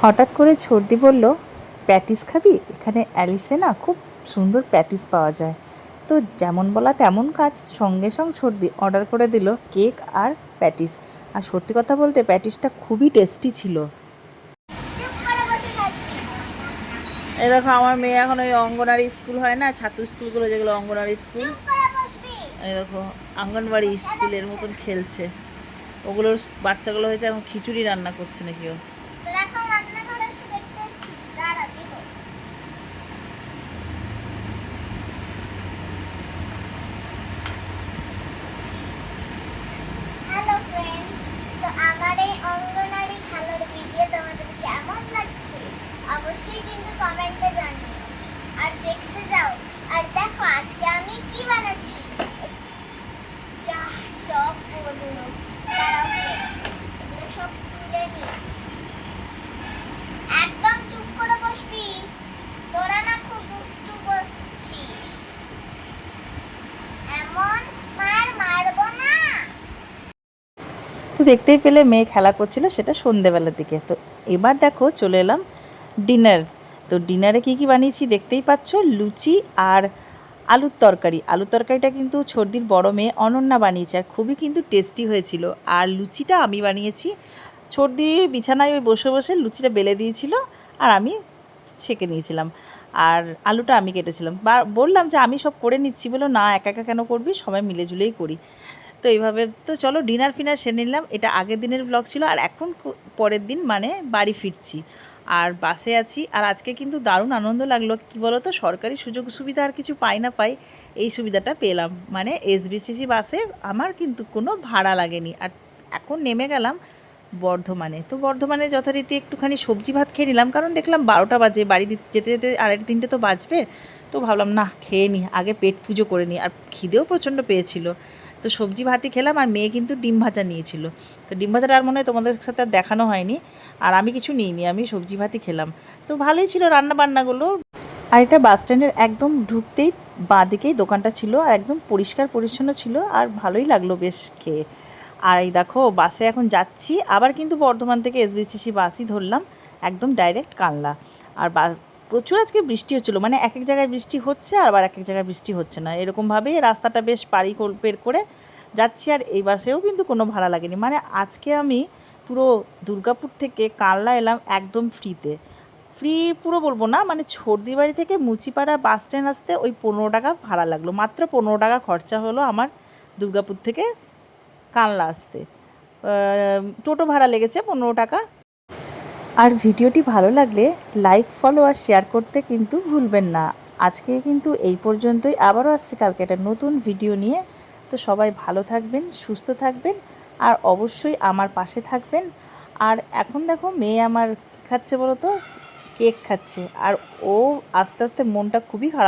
হঠাৎ করে ছর্দি বলল, প্যাটিস খাবি? এখানে অ্যালিসে না খুব সুন্দর প্যাটিস পাওয়া যায়। তো যেমন বলা তেমন কাজ, সঙ্গে সঙ্গে ছর্দি অর্ডার করে দিল কেক আর প্যাটিস। আর সত্যি কথা বলতে প্যাটিসটা খুবই টেস্টি ছিল। এই দেখো আমার মেয়ে এখন ওই অঙ্গনারী স্কুল হয় না, ছাত্র স্কুলগুলো যেগুলো অঙ্গনারী স্কুল, এই দেখো আঙ্গনবাড়ি স্কুলের মতন খেলছে। ওগুলোর বাচ্চাগুলো হয়েছে এখন খিচুড়ি রান্না করছে নাকি ও। আমার এই অঙ্গনারী খেলার ভিডিও তোমাদের কেমন লাগছে অবশ্যই কিন্তু কমেন্টে জানিও, আর দেখতে যাও। আর দেখো আজকে আমি কি বানাচ্ছি, যা সব বলবো, দাঁড়াও এগুলো সব তুলে নি। একদম চুপ করে বসবি, তোরা না খুব দুষ্টু করছিস, এমন মার মারবো না। তো দেখতেই পেলে মেয়ে খেলা করছিল, সেটা সন্ধেবেলার দিকে। তো এবার দেখো চলে এলাম ডিনার। তো ডিনারে কি কি বানিয়েছি দেখতেই পাচ্ছ, লুচি আর আলুর তরকারি। আলুর তরকারিটা কিন্তু ছর্দির বড় মেয়ে অনন্যা বানিয়েছে, আর খুবই কিন্তু টেস্টি হয়েছিল। আর লুচিটা আমি বানিয়েছি। ছর্দি বিছানায় ওই বসে বসে লুচিটা বেলে দিয়েছিল, আর আমি সেঁকে নিয়েছিলাম। আর আলুটা আমি কেটেছিলাম। বললাম যে আমি সব করে নিচ্ছি, বলো না একা একা কেন করবি, সবাই মিলেজুলেই করি। তো এইভাবে তো চলো ডিনার ফিনার সেরে নিলাম। এটা আগের দিনের ব্লগ ছিল, আর এখন পরের দিন মানে বাড়ি ফিরছি আর বাসে আছি। আর আজকে কিন্তু দারুণ আনন্দ লাগলো, কি বলো তো, সরকারি সুযোগ সুবিধা আর কিছু পাই না পাই, এই সুবিধাটা পেলাম। মানে এসবিটিসি বাসে আমার কিন্তু কোনো ভাড়া লাগেনি। আর এখন নেমে গেলাম বর্ধমানে। তো বর্ধমানে যথারীতি একটুখানি সবজি ভাত খেয়ে নিলাম, কারণ দেখলাম 12টা বাজে, বাড়ি যেতে যেতে 2:30 তো বাজবে। তো ভাবলাম না খেয়ে নিই, আগে পেট পুজো করে নিই। আর খিদেও প্রচণ্ড পেয়েছিল। তো সবজি ভাতই খেলাম, আর মেয়ে কিন্তু ডিম ভাজা নিয়েছিল। তো ডিম ভাজাটা আর মনে হয় তোমাদের সাথে আর দেখানো হয়নি। আর আমি কিছু নিইনি, আমি সবজি ভাতই খেলাম। তো ভালোই ছিল রান্না বান্নাগুলো। আর এটা বাস স্ট্যান্ডের একদম ঢুকতেই বাঁদিকেই দোকানটা ছিল, আর একদম পরিষ্কার পরিচ্ছন্ন ছিল, আর ভালোই লাগলো বেশ খেয়ে। আর এই দেখো বাসে এখন যাচ্ছি, আবার কিন্তু বর্ধমান থেকে এসবিটিসি বাসই ধরলাম, একদম ডাইরেক্ট কানলা। আর প্রচুর আজকে বৃষ্টি হচ্ছিলো, মানে এক এক জায়গায় বৃষ্টি হচ্ছে আর আবার এক এক জায়গায় বৃষ্টি হচ্ছে না, এরকমভাবেই রাস্তাটা বেশ পাড়ি বের করে যাচ্ছি। আর এই বাসেও কিন্তু কোনো ভাড়া লাগেনি। মানে আজকে আমি পুরো দুর্গাপুর থেকে কানলা এলাম একদম ফ্রিতে। ফ্রি পুরো বলবো না, মানে ছর্দিবাড়ি থেকে মুচিপাড়া বাস স্ট্যান্ড আসতে ওই 15 টাকা ভাড়া লাগলো, মাত্র 15 টাকা খরচা হলো আমার দুর্গাপুর থেকে কানলা আসতে। টোটো ভাড়া লেগেছে 15 টাকা। আর ভিডিওটি ভালো লাগলে লাইক, ফলো আর শেয়ার করতে কিন্তু ভুলবেন না। আজকে কিন্তু এই পর্যন্তই, আবারও আসছি কালকে একটা নতুন ভিডিও নিয়ে। তো সবাই ভালো থাকবেন, সুস্থ থাকবেন, আর অবশ্যই আমার পাশে থাকবেন। আর এখন দেখো মেয়ে আমার কী খাচ্ছে বলো তো, কেক খাচ্ছে। আর ও আস্তে আস্তে মনটা খুবই খারাপ